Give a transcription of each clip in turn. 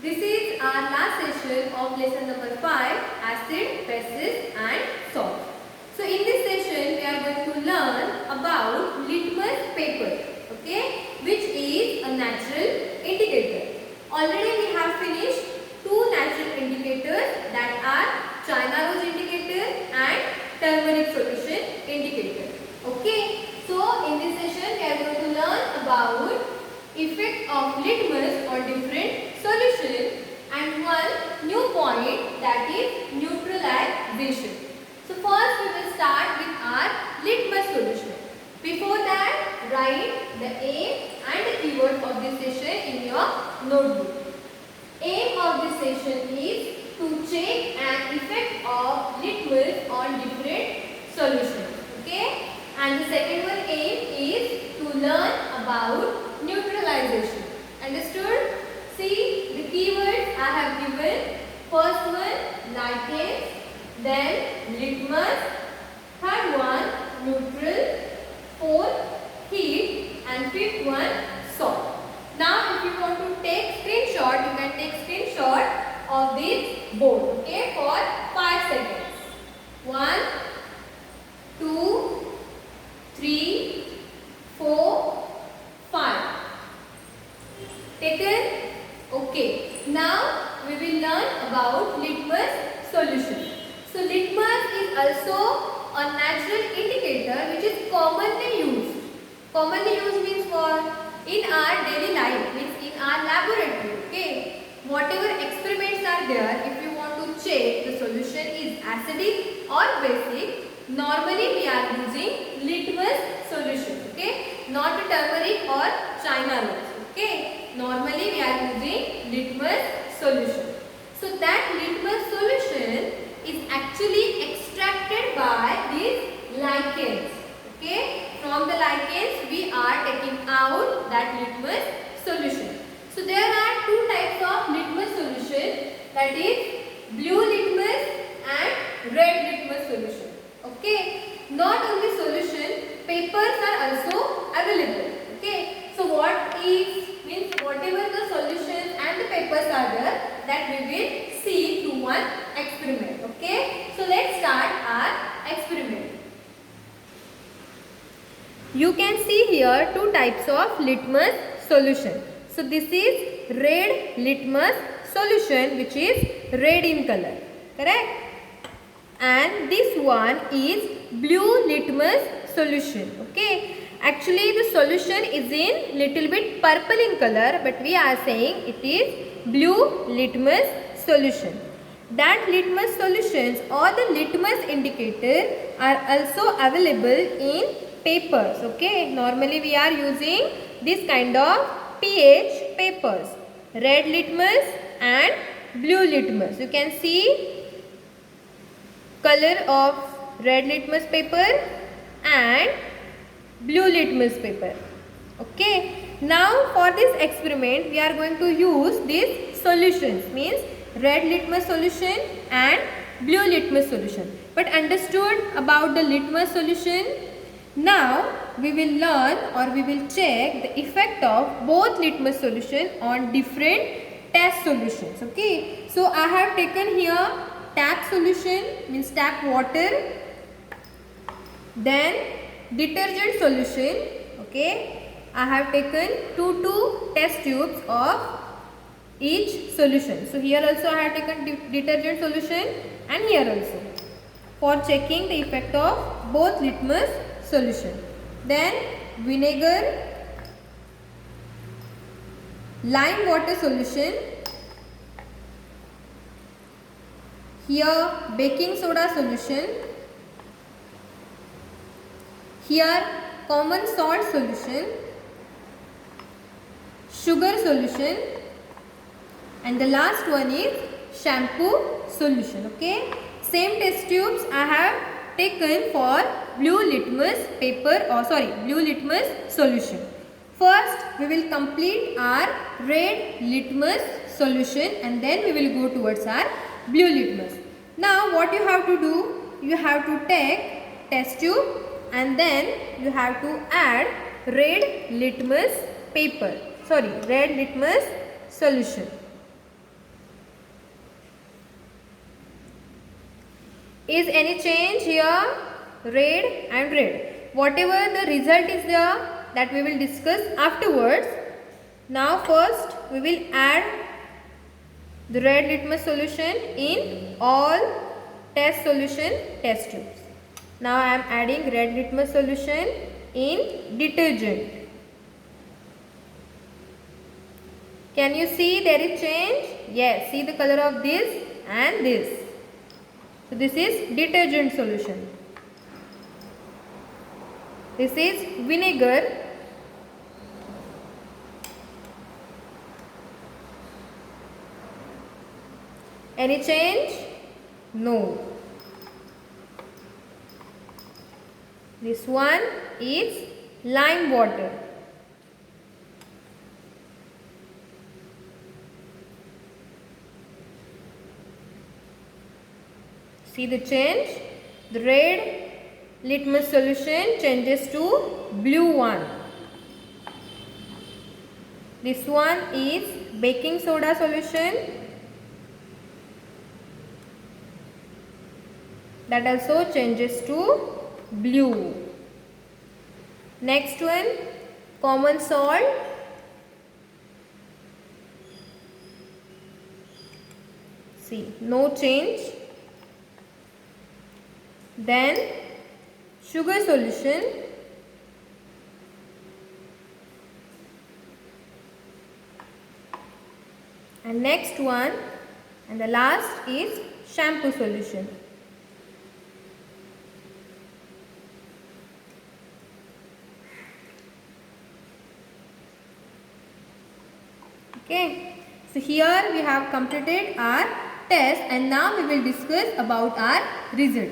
This is our last session of lesson number 5, acid, bases and salt. So in this session we are going to learn about litmus paper, okay, which is a natural indicator. Already we have finished two natural indicators, that are China rose indicator and turmeric solution indicator. Okay, so in this session we are going to learn about effect of litmus on different solution and one new point, that is neutralization. So first we will start with our litmus solution. Before that, write the aim and the keyword of this session in your notebook. Aim of this session is to check an effect of litmus on different solutions. Okay? And the second one aim is to learn about neutralization. Understood? See the keywords I have given. First one lichens, then litmus, third one neutral, fourth heat, and fifth one salt. Now if you want to take screenshot, you can take screenshot of this board, okay, for 5 seconds. 1, 2, 3, 4, 5. Taken? Okay. Now we will learn about litmus solution. So litmus is also a natural indicator which is commonly used. Commonly used means what? In our daily life, means in our laboratory. Okay. Whatever experiments are there, if you want to check the solution is acidic or basic, normally we are using litmus solution. Okay. Not turmeric or China rose. Okay. Normally we are using litmus solution. So that litmus solution is actually extracted by these lichens. Okay. From the lichens we are taking out that litmus solution. So there are two types of litmus solution, that is blue litmus and red litmus solution. Okay. Not only solution, papers are also available. Okay. So what is means whatever the solutions and the papers are there, that we will see through one experiment. Okay. So let's start our experiment. You can see here two types of litmus solution. So this is red litmus solution, which is red in color, correct? And this one is blue litmus solution. Okay. Actually the solution is in little bit purple in color, but we are saying it is blue litmus solution. That litmus solutions or the litmus indicator are also available in papers. Okay. Normally we are using this kind of pH papers, red litmus and blue litmus. You can see color of red litmus paper and blue litmus paper. Okay. Now for this experiment we are going to use these solutions, means red litmus solution and blue litmus solution. But understood about the litmus solution? Now we will learn or we will check the effect of both litmus solution on different test solutions. Okay. So I have taken here tap solution, means tap water, then detergent solution. Okay. I have taken two test tubes of each solution. So here also I have taken detergent solution and here also, for checking the effect of both litmus solution. Then vinegar, lime water solution, here baking soda solution, here common salt solution, sugar solution, and the last one is shampoo solution. Okay. Same test tubes I have taken for blue litmus paper, or blue litmus solution. First we will complete our red litmus solution and then we will go towards our blue litmus. Now what you have to do, you have to take test tube and then you have to add red litmus paper, red litmus solution. Is any change here? Red and red. Whatever the result is there, that we will discuss afterwards. Now first we will add the red litmus solution in all test solution test tubes. Now I am adding red litmus solution in detergent. Can you see there is change? Yes, see the color of this and this. So this is detergent solution. This is vinegar. Any change? No. This one is lime water. See the change? The red litmus solution changes to blue one. This one is baking soda solution. That also changes to blue. Next one, common salt. See, no change. Then sugar solution. And next one and the last is shampoo solution. Okay, so here we have completed our test and now we will discuss about our result.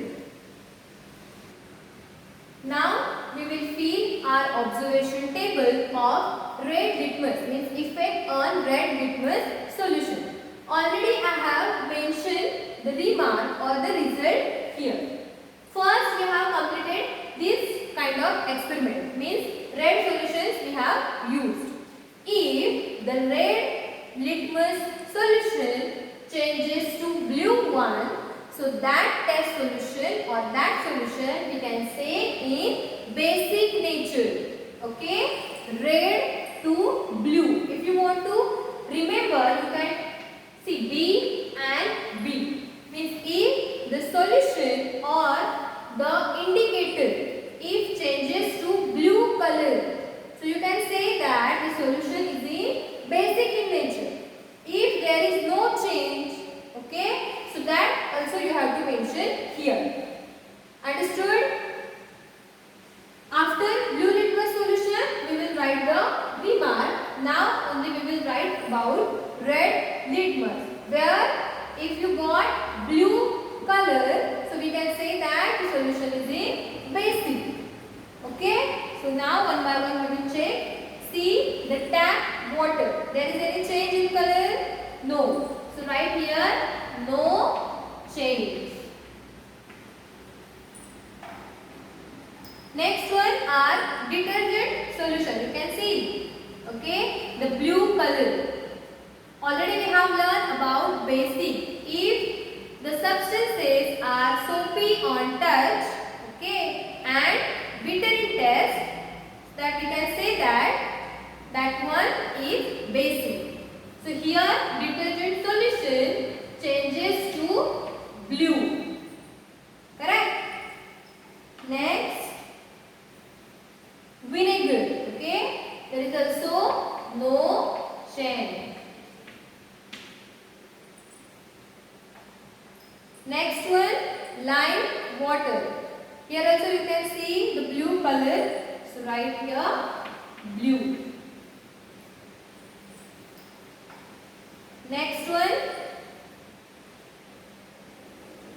Now we will fill our observation table of red litmus, means effect on red litmus solution. Already I have mentioned the remark or the result here. First we have completed this kind of experiment, means red solutions we have used. If the red litmus solution changes to blue one, so that test solution or that solution we can say in basic nature. Okay, red to blue. If you want to remember, you can see B and B. Means if the solution or the indicator if changes to blue color, so you can say that the solution is in basic in nature. If there is no change, okay, so that also you have to mention here. Understood? After blue litmus solution, we will write the remark. Now only we will write about red litmus. Where if you got blue color, so we can say that the solution is in basic. Okay? So now one by one we will check. See the tap water. There is any change in color? No. So write here no change. Next one are detergent solution. You can see. Okay, the blue color. Already we have learned about basic. If the substances are soapy on touch, okay, and bitter in taste, that we can say that that one is basic. So here detergent solution changes to blue. Correct? Next, vinegar. Okay, there is also no change. Next one, lime water. Here also you can see the blue color. So write here blue. Next one,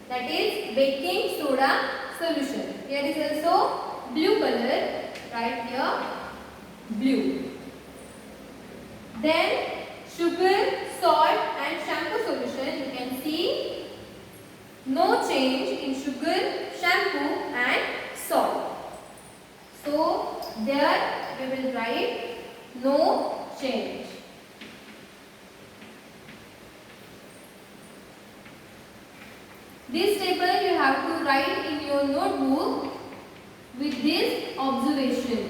that is baking soda solution. Here is also blue color. Write here blue. Then sugar, salt and shampoo solution. You can see no change in sugar, shampoo and salt. So there we will write no change. This table you have to write in your notebook with this observation.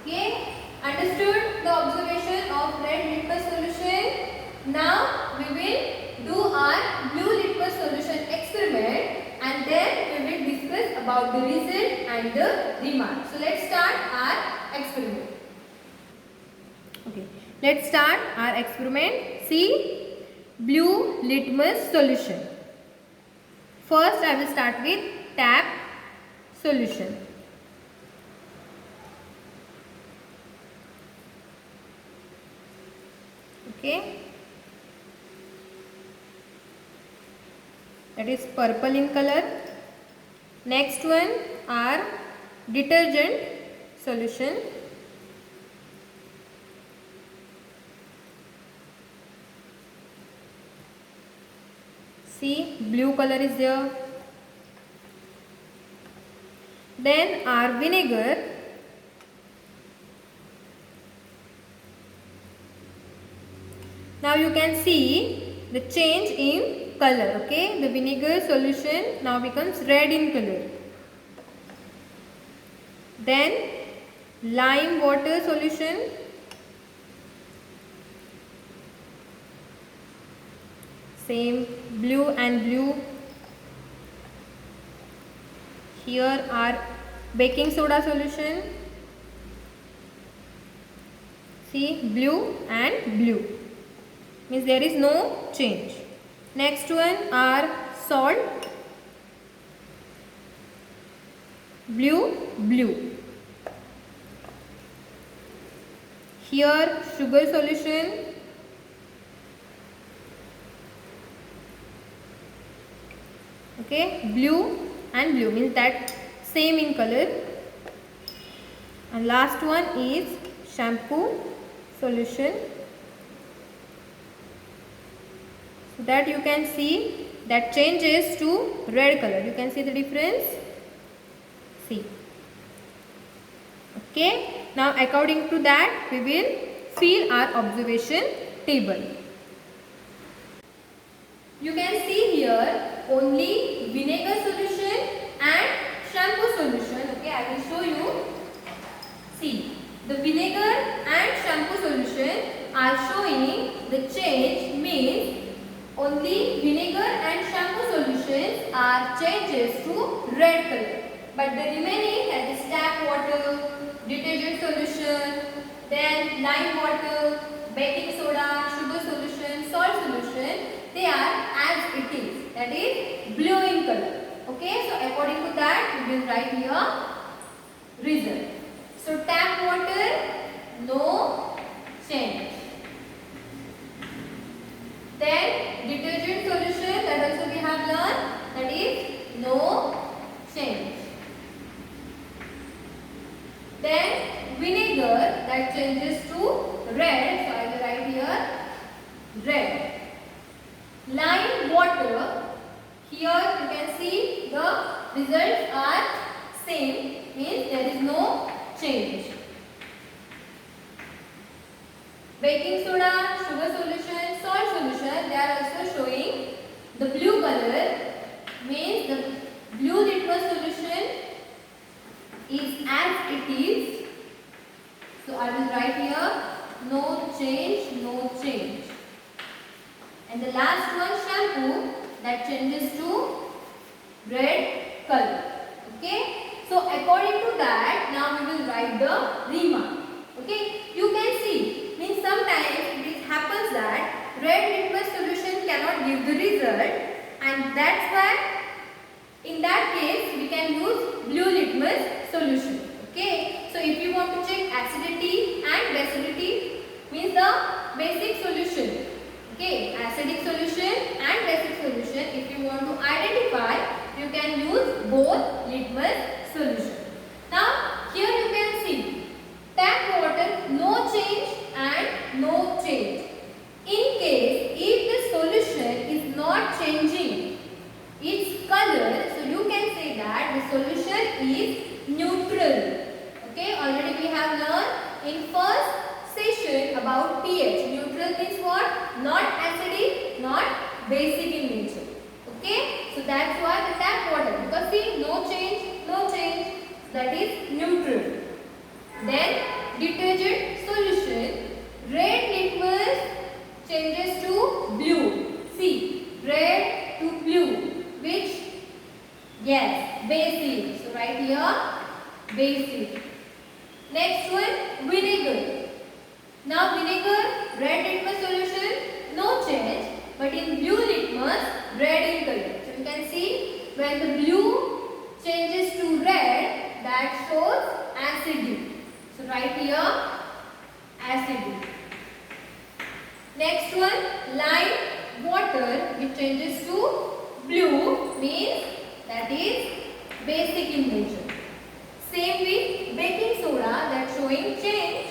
Okay, understood the observation of red litmus solution? Now we will do our blue litmus solution experiment and then we will discuss about the result and the remark. So let's start our experiment. Okay, let's start our experiment. See, blue litmus solution. First I will start with tap solution. Okay, that is purple in color. Next one are detergent solution. See, blue color is there. Then our vinegar. Now you can see the change in color. Okay, the vinegar solution now becomes red in color. Then lime water solution. Same, blue and blue. Here are baking soda solution. See, blue and blue. Means there is no change. Next one are salt. Blue, blue. Here sugar solution. Okay, blue and blue means that same in color. And last one is shampoo solution. So that you can see that changes to red color. You can see the difference. See. Okay. Now according to that we will fill our observation table. You can see here only vinegar solution and shampoo solution. Okay, I will show you. See, the vinegar and shampoo solution are showing the change, means only vinegar and shampoo solutions are changes to red color. But the remaining, that is tap water, detergent solution, then lime water, baking soda, sugar solution, salt solution, they are as it is, that is blue in color. Okay, so according to that we will write here result. So tap water, no change. Then detergent solution, that also we have learned, that is no change. Then vinegar, that changes to red, so I will write here red. Lime water, here you can see the results are same, means there is no change. Baking soda, sugar solution, salt solution, they are also showing the blue color, means the blue litmus solution is as it is. So I will write here no change, no change. And the last one shampoo, that changes to red color. Okay. So according to that, now we will write the remark. Okay. You can see, means sometimes it happens that red litmus solution cannot give the result, and that's why in that case we can use blue litmus solution. Okay. So if you want to check acidity and basicity, means the basic solution. Okay, acidic solution and basic solution, if you want to identify, you can use both litmus solution. Now here you can see tap water, no change and no change. In case if the solution is not changing its color, so you can say that the solution is neutral. Okay, already we have learned in first session about pH. Neutral means what? Not acidic, not basic in nature. Okay. red litmus solution, no change, but in blue litmus, red in color. So you can see when the blue changes to red, that shows acidic. So write here acidic. Next one, lime water which changes to blue means that is basic in nature. Same with baking soda, that's showing change.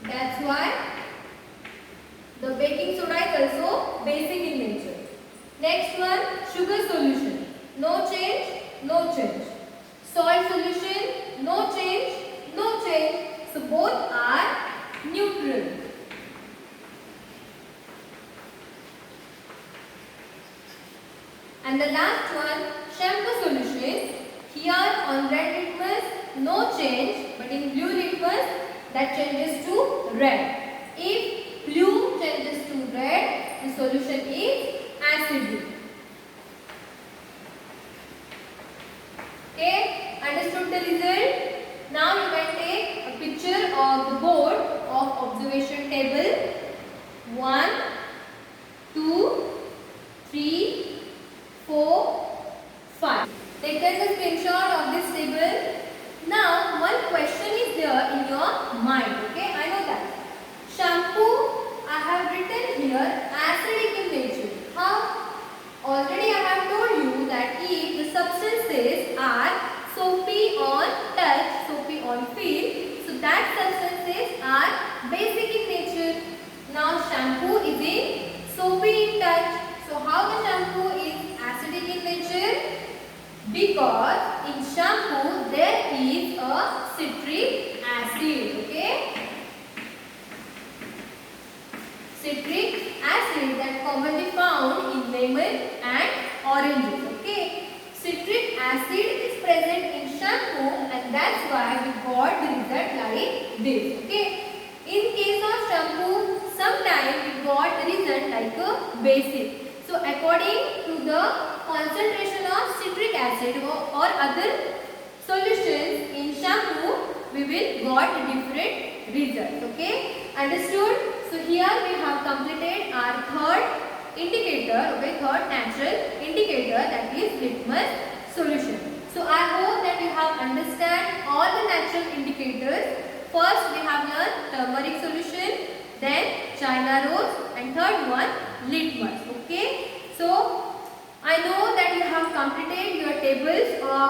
That's why the baking soda is also basic in nature. Next one, sugar solution. No change, no change. Salt solution, no change, no change. So both are neutral. And the last one, shampoo solution. Here on red litmus, no change, but in blue litmus, that changes to red. If blue changes to red, the solution is acidic. Okay, understood the result? Now you can take a picture of the board of observation table. 1, 2, 3, 4, 5. Take the screenshot of this table. Now one question is there in your mind. Okay, I know that. Shampoo, I have written here acidic in nature. How? Already I have told you that if the substances are soapy on touch, soapy on feel, so that substances are basic in nature. Now shampoo is in soapy in touch. So how the shampoo is acidic in nature? Because in shampoo there is a citric acid. Okay? Citric acid that commonly found in lemon and oranges. Okay? Citric acid is present in shampoo and that's why we got the result like this. Okay? In case of shampoo, sometimes we got the result like a basic. So according to the concentration of citric acid or other solutions in shampoo, we will got different results. Okay? Understood? So here we have completed our third indicator, okay, third natural indicator, that is litmus solution. So I hope that you have understand all the natural indicators. First we have learned turmeric solution, then China rose, and third one litmus. Okay? So I know that you have completed your tables of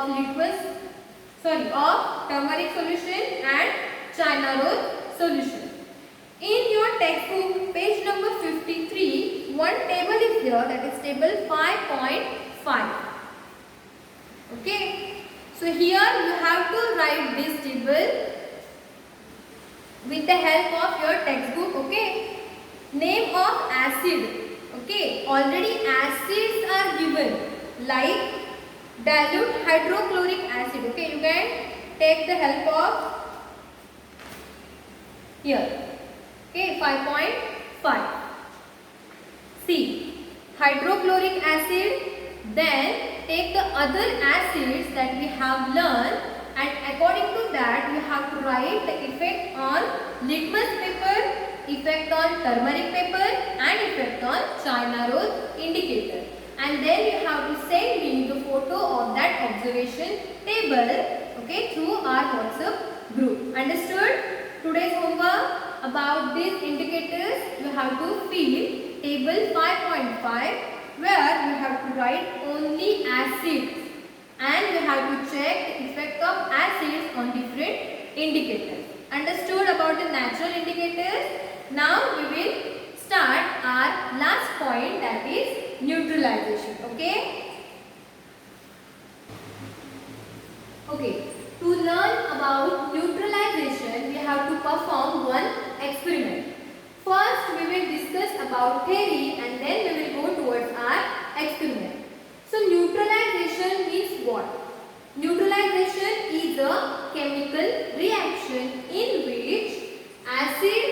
of turmeric solution and China rose solution. In your textbook, page number 53, one table is there, that is table 5.5. Okay? So here you have to write this table with the help of your textbook. Okay? Name of acid. Okay? Already acids are given like dilute hydrochloric acid. Okay? You can take the help of here. Okay, 5.5. C. Hydrochloric acid. Then take the other acids that we have learned, and according to that we have to write the effect on litmus paper, effect on turmeric paper, and effect on China rose indicator. And then you have to send me the photo of that observation table, okay, through our WhatsApp group. Understood? Today's homework about these indicators, you have to fill table 5.5 where you have to write only acids and you have to check the effect of acids on different indicators. Understood about the natural indicators? Now we will start our last point, that is neutralization. Okay? Okay. To learn about neutralization, we have to perform one experiment. First, we will discuss about theory and then we will go towards our experiment. So, neutralization means what? Neutralization is a chemical reaction in which acid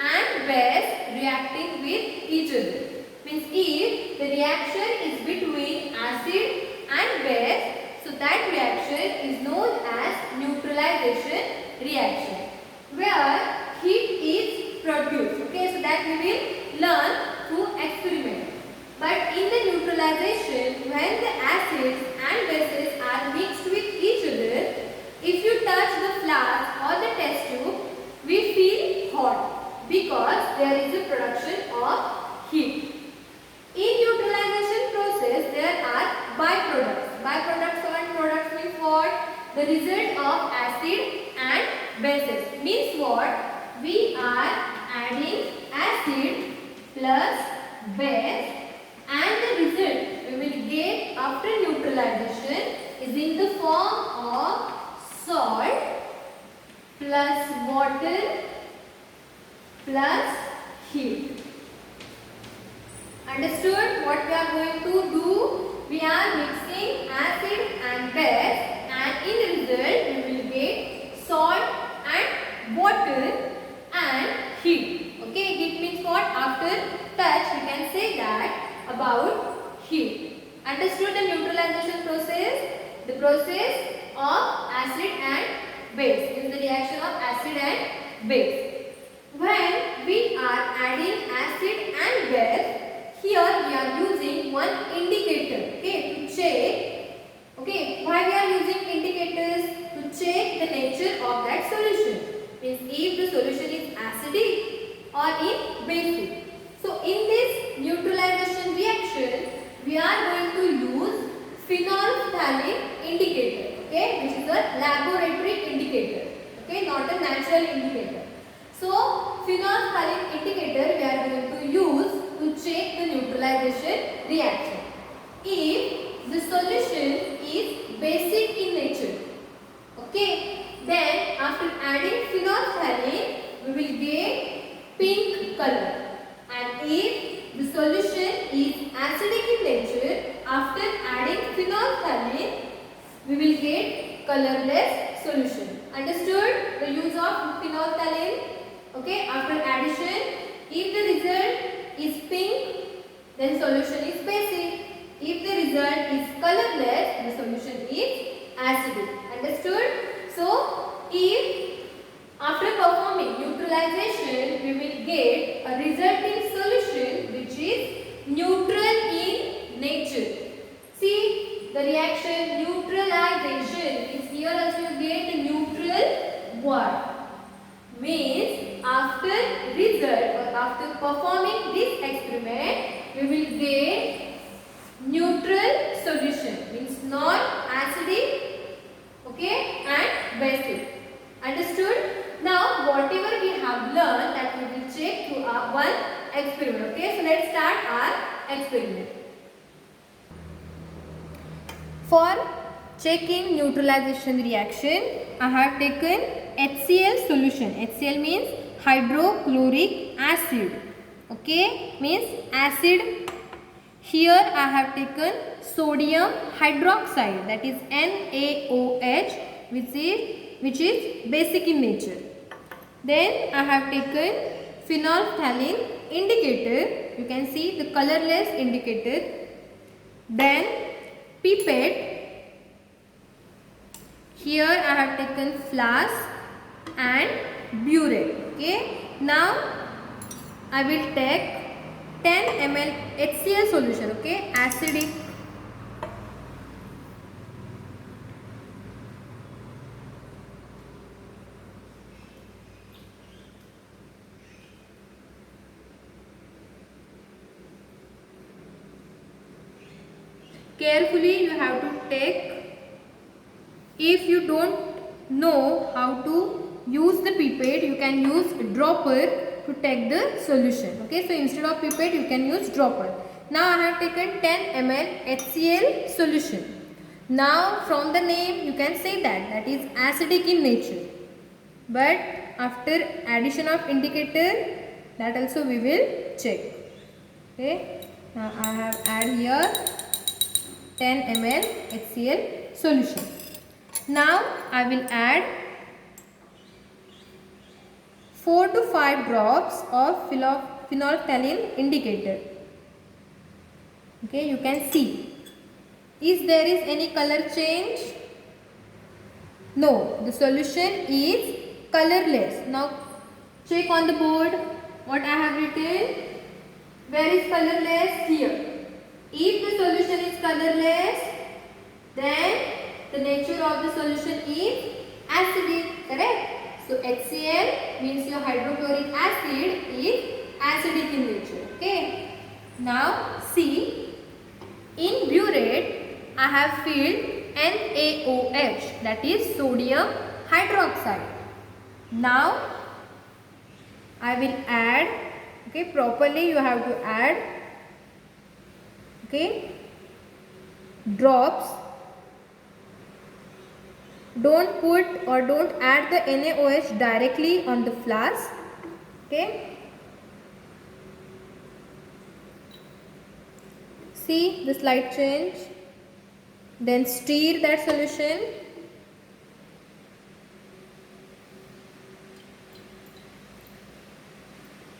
and base reacting with each other. Means if the reaction is between acid and base, so that reaction is known as neutralization reaction, where heat is produced. Okay, so that we will learn through experiment. But in the neutralization, when the acids and bases are mixed with each other, if you touch the flask or the test tube, we feel hot because there is a production of heat. In neutralization process, there are byproducts. Byproducts and products means what? The result of acid and bases. Means what? We are adding acid plus base, and the result we will get after neutralization is in the form of salt plus water plus heat. Understood what we are going to do? We are mixing acid and base, and in result we will get salt and water and heat. Okay, heat means what? After touch we can say that about heat. Understood the neutralization process? The process of acid and base is the reaction of acid and base. When we are adding acid and base, here we are using one indicator, okay, to check. Okay, why we are using indicators? To check the nature of that solution. Means if the solution is acidic or in basic. So in this neutralization reaction, we are going to use phenolphthalein indicator, okay, which is a laboratory indicator, okay, not a natural indicator. So phenolphthalein indicator we are going to use to check the neutralization reaction. If the solution is basic in nature, okay, then after adding phenolphthalein we will get pink color. And if the solution is acidic in nature, after adding phenolphthalein we will get colorless solution. Understood the use of phenolphthalein? Okay, after addition, if the result is pink, then solution is basic. If the result is colorless, the solution is acidic. Understood? So, if after performing neutralization, we will get a resulting solution which is neutral in nature. See the reaction neutralization is here also you get a neutral word. Means after result or after performing this experiment, we will get neutral solution. Means non-acidic, okay, and basic. Understood? Now whatever we have learned that we will check through our one experiment. Okay, so let's start our experiment. For checking neutralization reaction, I have taken HCl solution. HCl means hydrochloric acid. Okay, means acid. Here I have taken sodium hydroxide, that is NaOH, which is basic in nature. Then I have taken phenolphthalein indicator. You can see the colorless indicator. Then pipette. Here I have taken flask and burette. Okay. Now I will take 10 ml HCl solution. Okay, acidic. Carefully you have to take. If you don't know how to use the pipette, you can use dropper to take the solution. Okay, so instead of pipette you can use dropper. Now I have taken 10 ml HCl solution. Now from the name you can say that is acidic in nature. But after addition of indicator, that also we will check. Okay, now I have add here 10 ml HCl solution. Now I will add 4 to 5 drops of phenolphthalein indicator. Okay, you can see. Is there is any color change? No, the solution is colorless. Now check on the board what I have written. written, where is colorless? Here. If the solution is colorless, then the nature of the solution is acidic, correct? So HCl means your hydrochloric acid is acidic in nature. Okay. Now see, in burette I have filled NaOH, that is sodium hydroxide. Now I will add, okay, properly you have to add, okay, drops. Don't put or don't add the NaOH directly on the flask, okay. See the slight change. Then stir that solution.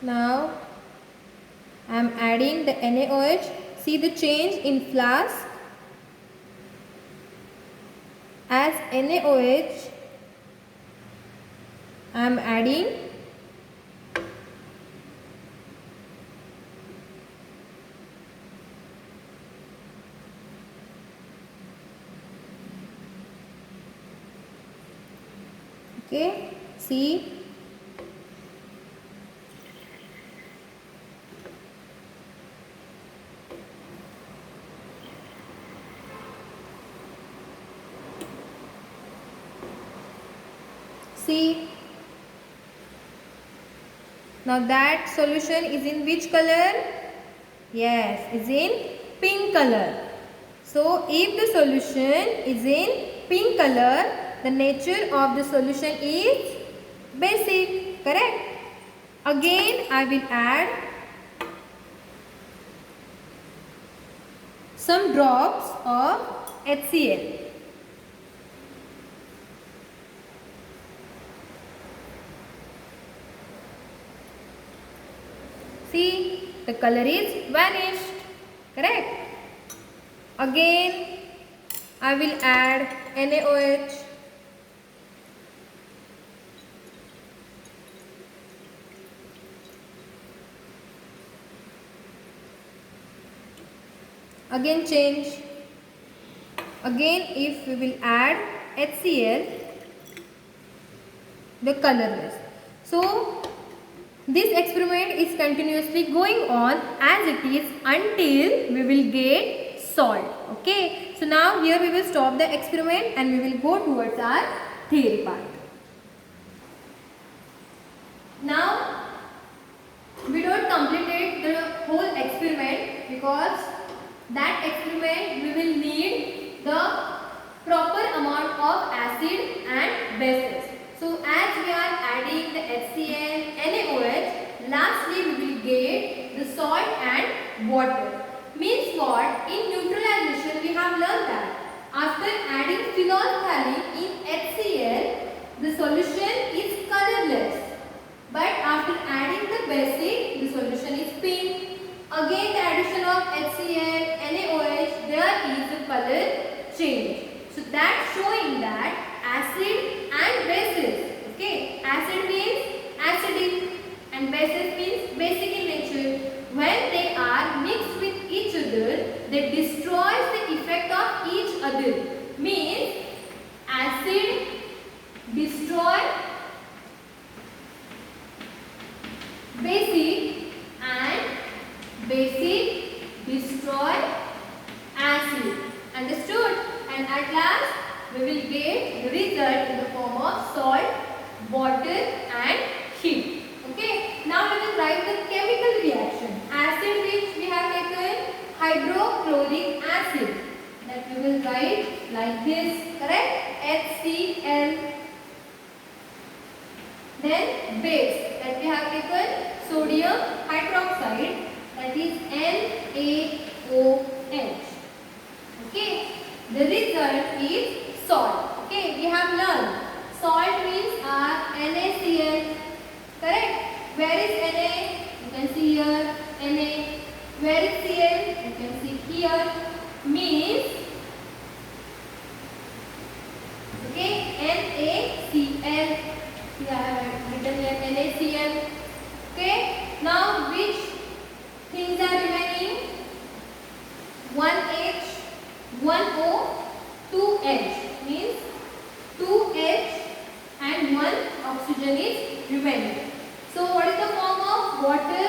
Now I am adding the NaOH. See the change in flask. As NaOH I am adding okay, see, see, now that solution is in which color? Yes, is in pink color. So if the solution is in pink color, the nature of the solution is basic, correct? Again I will add some drops of HCl. See, the color is vanished, correct? Again I will add NaOH. Again change. Again if we will add HCl, the colorless. So this experiment is continuously going on as it is until we will get salt. Okay. So now here we will stop the experiment and we will go towards our theory part. Now we don't complete the whole experiment because that experiment we will need the proper amount of acid and bases. So as we are adding the HCl, NaOH, lastly we will get the salt and water. Means what? In neutralization we have learned that after adding phenolphthalein in HCl, the solution is colorless. But after adding the basic, the solution is pink. Again the addition of HCl, NaOH, there is a color change. So that's showing that acid and bases. Okay, acid means acidic and bases means basic in nature. When they are mixed with each other, they destroy the effect of each other. Means acid destroy basic and basic destroy acid. Understood? And at last we will get the result in the form of salt, water and heat. Okay. Now we will write the chemical reaction. Acid which we have taken hydrochloric acid. That we will write like this. Correct? HCl. Then base that we have taken sodium hydroxide, that is NaOH. Okay. The result is salt. Okay. We have learned salt means NaCl. Correct? Where is Na? You can see here Na. Where is Cl? You can see here. Means okay, NaCl. Yeah, I have written here NaCl. Okay. Now which one O, two H, means two H and one oxygen is remaining. So what is the form of water?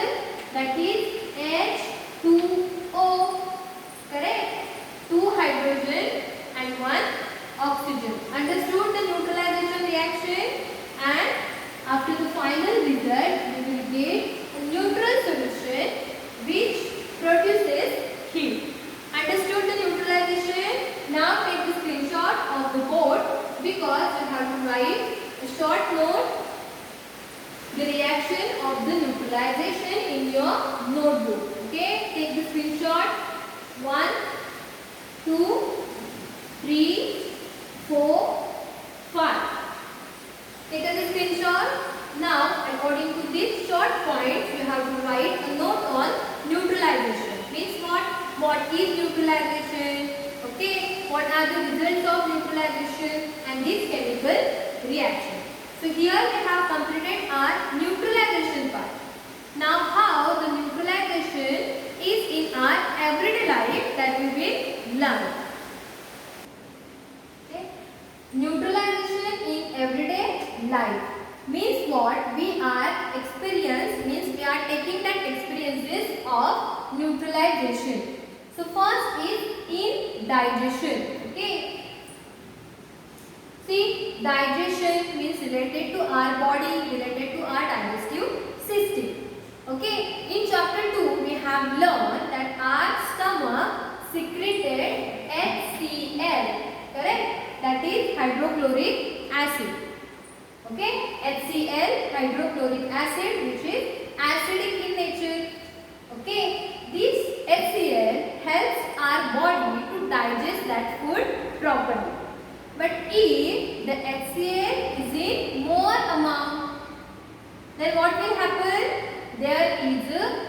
That is H2O. Correct? Two hydrogen and one oxygen. Understood the neutralization reaction? And after the final result, we will get a neutral solution which produces heat. Understood the neutralization? Now take the screenshot of the board because you have to write a short note, the reaction of the neutralization in your notebook. Okay, take the screenshot. 1, 2, 3, 4, 5. Take the screenshot. Now, according to these short points, you have to write a note on neutralization. Means what? What is neutralization? Okay, what are the results of neutralization and this chemical reaction? So here we have completed our neutralization part. Now how the neutralization is in our everyday life, that we will learn. Okay. Neutralization in everyday life means what? We are means we are taking that experiences of neutralization. So first is in digestion. Okay. See, digestion means related to our body, related to our digestive system. Okay, in chapter 2 we have learned that our stomach secreted HCl, correct? That is hydrochloric acid. Okay, HCl, hydrochloric acid, which is acidic in nature. Okay, this HCl helps our body to digest that food properly. But if the HCl is in more amount, then what will happen? There is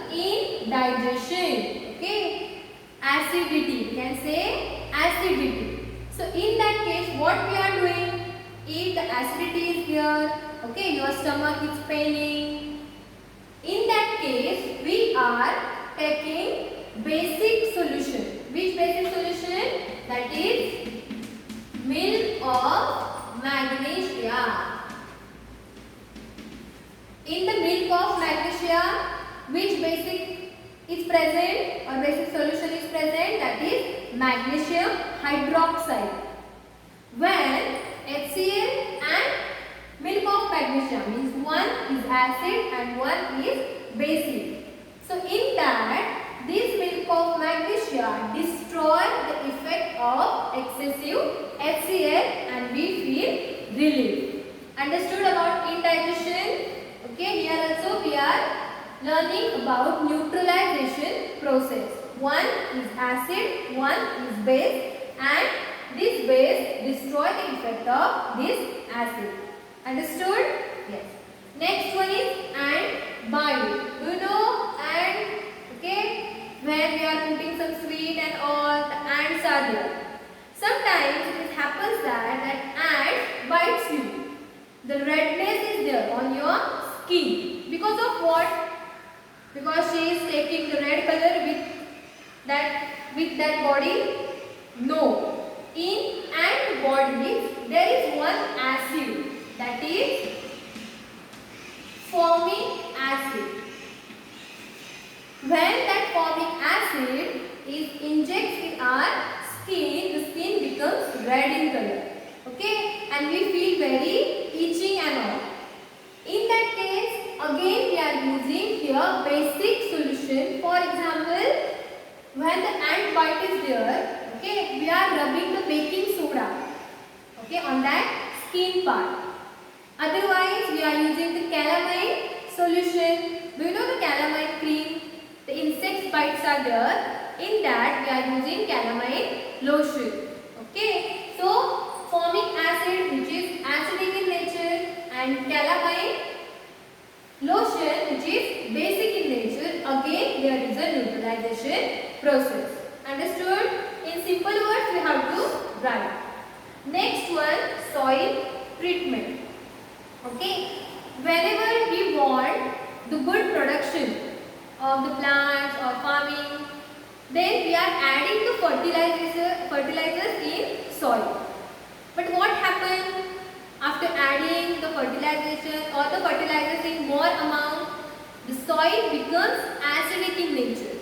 indigestion. Okay, acidity. We can say acidity. So in that case, what we are doing? If the acidity is there, okay, your stomach is paining. In that case, we are taking basic solution. Which basic solution? That is milk of magnesia. In the milk of magnesia, which basic is present or basic solution is present? That is magnesium hydroxide. When HCl and milk of magnesia, means one is acid and one is basic. So in that, this milk of magnesia destroy the effect of excessive HCl and we feel relief. Understood about indigestion? Okay, here also we are learning about neutralization process. One is acid, one is base, and this base destroy the effect of this acid. Understood? Yes. Next one is and bile. Do you know and? Okay, when we are putting some sweet and all, the ants are there. Sometimes it happens that ant bites you. The redness is there on your skin. Because of what? Because she is taking the red color with that body? No. In ant body there is one acid, that is formic acid. When that formic acid is injected in our skin, the skin becomes red in color. Okay, and we feel very itching and all. In that case, again we are using here basic solution. For example, when the ant bite is there, okay, we are rubbing the baking soda, okay, on that skin part. Otherwise, we are using the calamine solution. Do you know the calamine cream? The insect bites are there. In that, we are using calamine lotion. Okay, so formic acid, which is acidic in nature, and calamine lotion, which is basic in nature. Again, there is a neutralization process. Understood? In simple words, we have to write. Next one, soil treatment. Okay, whenever we want the good production of the plants or farming, then we are adding the fertilizers in soil. But what happened after adding the fertilization or the fertilizers in more amount? The soil becomes acidic in nature.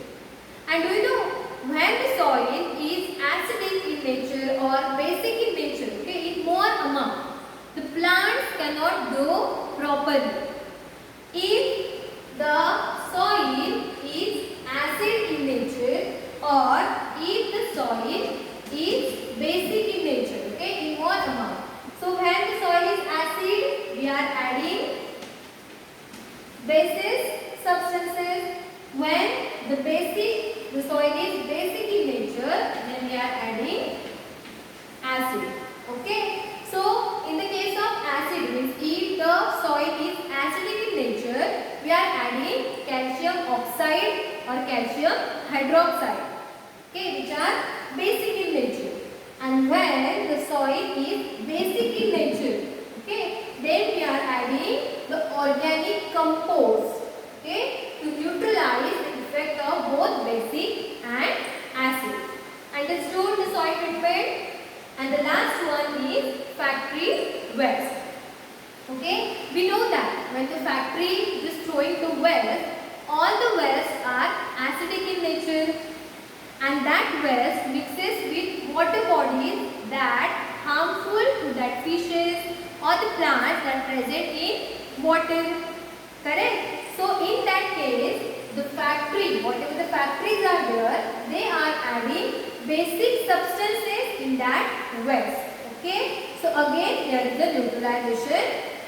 And do you know, when the soil is acidic in nature or basic in nature, okay, in more amount, the plants cannot grow properly. If the soil is acid in nature or if the soil is basic in nature, okay, in more amount. So when the soil is acid, we are adding basis substances. When the soil is basic in nature, then we are adding acid. Okay. So in the case of acid, means if the soil is acidic in nature, we are adding calcium oxide or calcium hydroxide, okay, which are basic in nature. And when the soil is basic in nature, okay, then we are adding the organic compost, okay, to neutralize the effect of both basic and acid. Understood the soil treatment? And the last one is factory waste. Okay, we know that when the factory is throwing the waste, all the waste are acidic in nature, and that waste mixes with water bodies that harmful to that fishes or the plants that present in water. Correct? So in that case, the factory, whatever the factories are there, they are adding basic substances in that waste. Okay? So again, here is the neutralization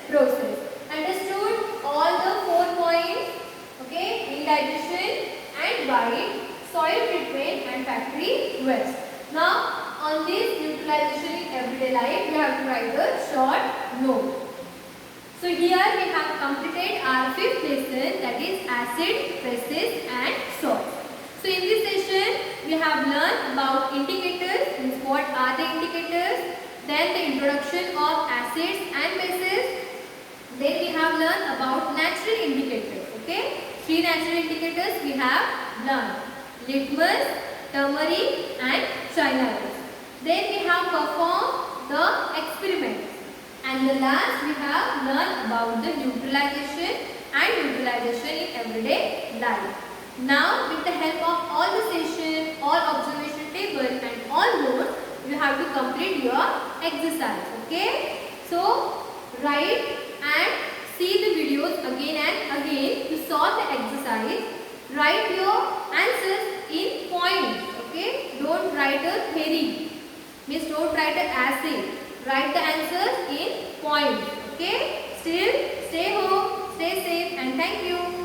process. Understood all the 4 points? Okay? Indigestion and white, soil treatment and factory waste. Now, on this neutralization in everyday life, we have to write a short note. So here we have completed our 5th lesson, that is acid, bases and salts. So in this session we have learned about indicators, means what are the indicators, then the introduction of acids and bases, then we have learned about natural indicators. Okay, 3 natural indicators we have learned: litmus, turmeric and China rose. Then we have performed the experiments. And the last we have learned about the neutralization in everyday life. Now with the help of all the session, all observation table and all notes, you have to complete your exercise. Okay. So write and see the videos again and again to solve the exercise. Write your answers in points. Okay. Don't write a theory. Means don't write an essay. Write the answers in points. Okay. Still, stay home, stay safe and thank you.